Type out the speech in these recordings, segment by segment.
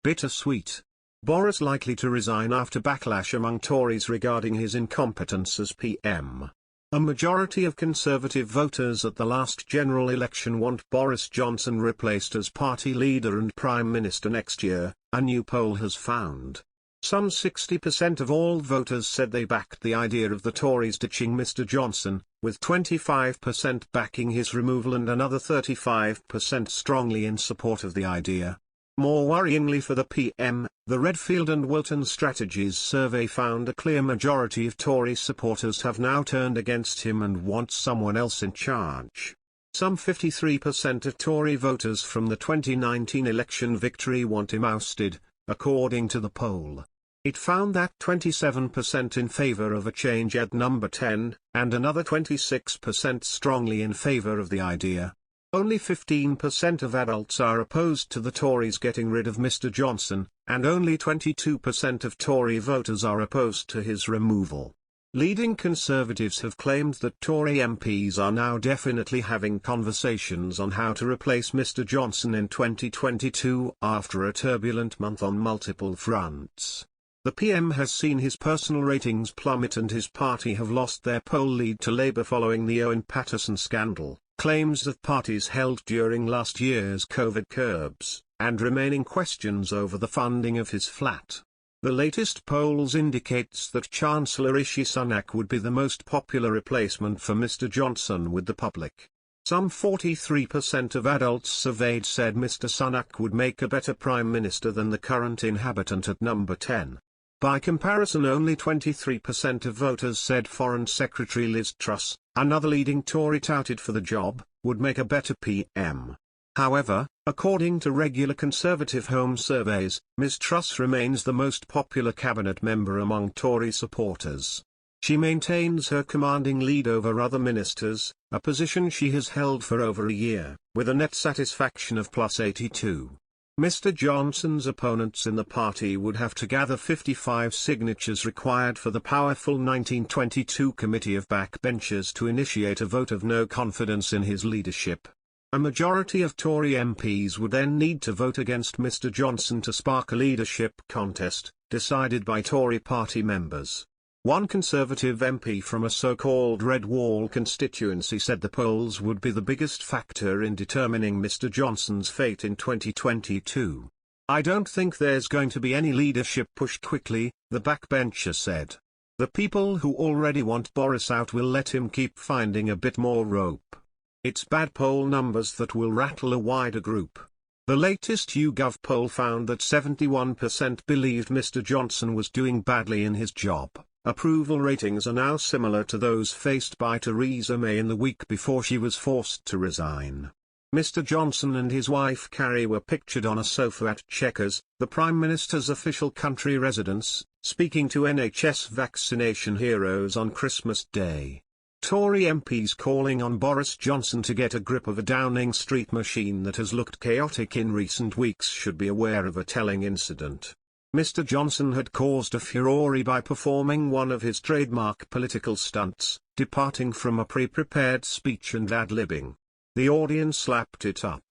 Bittersweet. Boris likely to resign after backlash among Tories regarding his incompetence as PM. A majority of Conservative voters at the last general election want Boris Johnson replaced as party leader and Prime Minister next year, a new poll has found. Some 60% of all voters said they backed the idea of the Tories ditching Mr. Johnson, with 25% backing his removal and another 35% strongly in support of the idea. More worryingly for the PM, the Redfield and Wilton Strategies survey found a clear majority of Tory supporters have now turned against him and want someone else in charge. Some 53% of Tory voters from the 2019 election victory want him ousted, according to the poll. It found that 27% in favour of a change at number 10, and another 26% strongly in favour of the idea. Only 15% of adults are opposed to the Tories getting rid of Mr. Johnson, and only 22% of Tory voters are opposed to his removal. Leading Conservatives have claimed that Tory MPs are now definitely having conversations on how to replace Mr. Johnson in 2022 after a turbulent month on multiple fronts. The PM has seen his personal ratings plummet and his party have lost their poll lead to Labour following the Owen Paterson scandal, claims that parties held during last year's COVID curbs, and remaining questions over the funding of his flat. The latest polls indicates that Chancellor Rishi Sunak would be the most popular replacement for Mr. Johnson with the public. Some 43% of adults surveyed said Mr. Sunak would make a better Prime Minister than the current inhabitant at number 10. By comparison, only 23% of voters said Foreign Secretary Liz Truss, another leading Tory touted for the job, would make a better PM. However, according to regular Conservative home surveys, Ms. Truss remains the most popular cabinet member among Tory supporters. She maintains her commanding lead over other ministers, a position she has held for over a year, with a net satisfaction of +82. Mr. Johnson's opponents in the party would have to gather 55 signatures required for the powerful 1922 committee of backbenchers to initiate a vote of no confidence in his leadership. A majority of Tory MPs would then need to vote against Mr. Johnson to spark a leadership contest, decided by Tory party members. One Conservative MP from a so-called Red Wall constituency said the polls would be the biggest factor in determining Mr. Johnson's fate in 2022. "I don't think there's going to be any leadership push quickly," the backbencher said. "The people who already want Boris out will let him keep finding a bit more rope. It's bad poll numbers that will rattle a wider group." The latest YouGov poll found that 71% believed Mr. Johnson was doing badly in his job. Approval ratings are now similar to those faced by Theresa May in the week before she was forced to resign. Mr. Johnson and his wife Carrie were pictured on a sofa at Chequers, the Prime Minister's official country residence, speaking to NHS vaccination heroes on Christmas Day. Tory MPs calling on Boris Johnson to get a grip of a Downing Street machine that has looked chaotic in recent weeks should be aware of a telling incident. Mr. Johnson had caused a furore by performing one of his trademark political stunts, departing from a pre-prepared speech and ad-libbing. The audience lapped it up.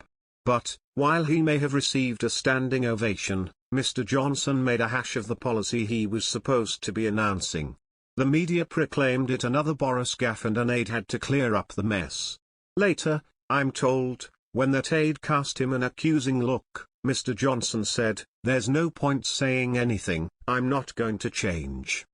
But, while he may have received a standing ovation, Mr. Johnson made a hash of the policy he was supposed to be announcing. The media proclaimed it another Boris gaffe and an aide had to clear up the mess. Later, I'm told, when that aide cast him an accusing look, Mr. Johnson said, "There's no point saying anything, I'm not going to change."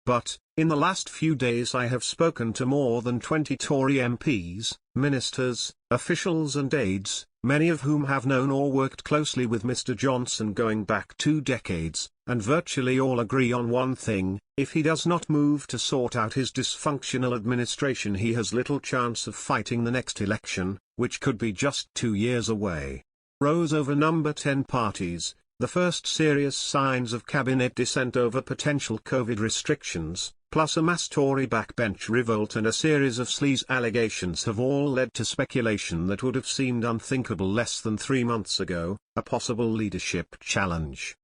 But, in the last few days I have spoken to more than 20 Tory MPs, ministers, officials and aides, many of whom have known or worked closely with Mr. Johnson going back 2 decades, and virtually all agree on one thing: if he does not move to sort out his dysfunctional administration, he has little chance of fighting the next election, which could be just 2 years away. Rose over number 10 parties, the first serious signs of cabinet dissent over potential COVID restrictions, plus a mass Tory backbench revolt and a series of sleaze allegations have all led to speculation that would have seemed unthinkable less than 3 months ago: a possible leadership challenge.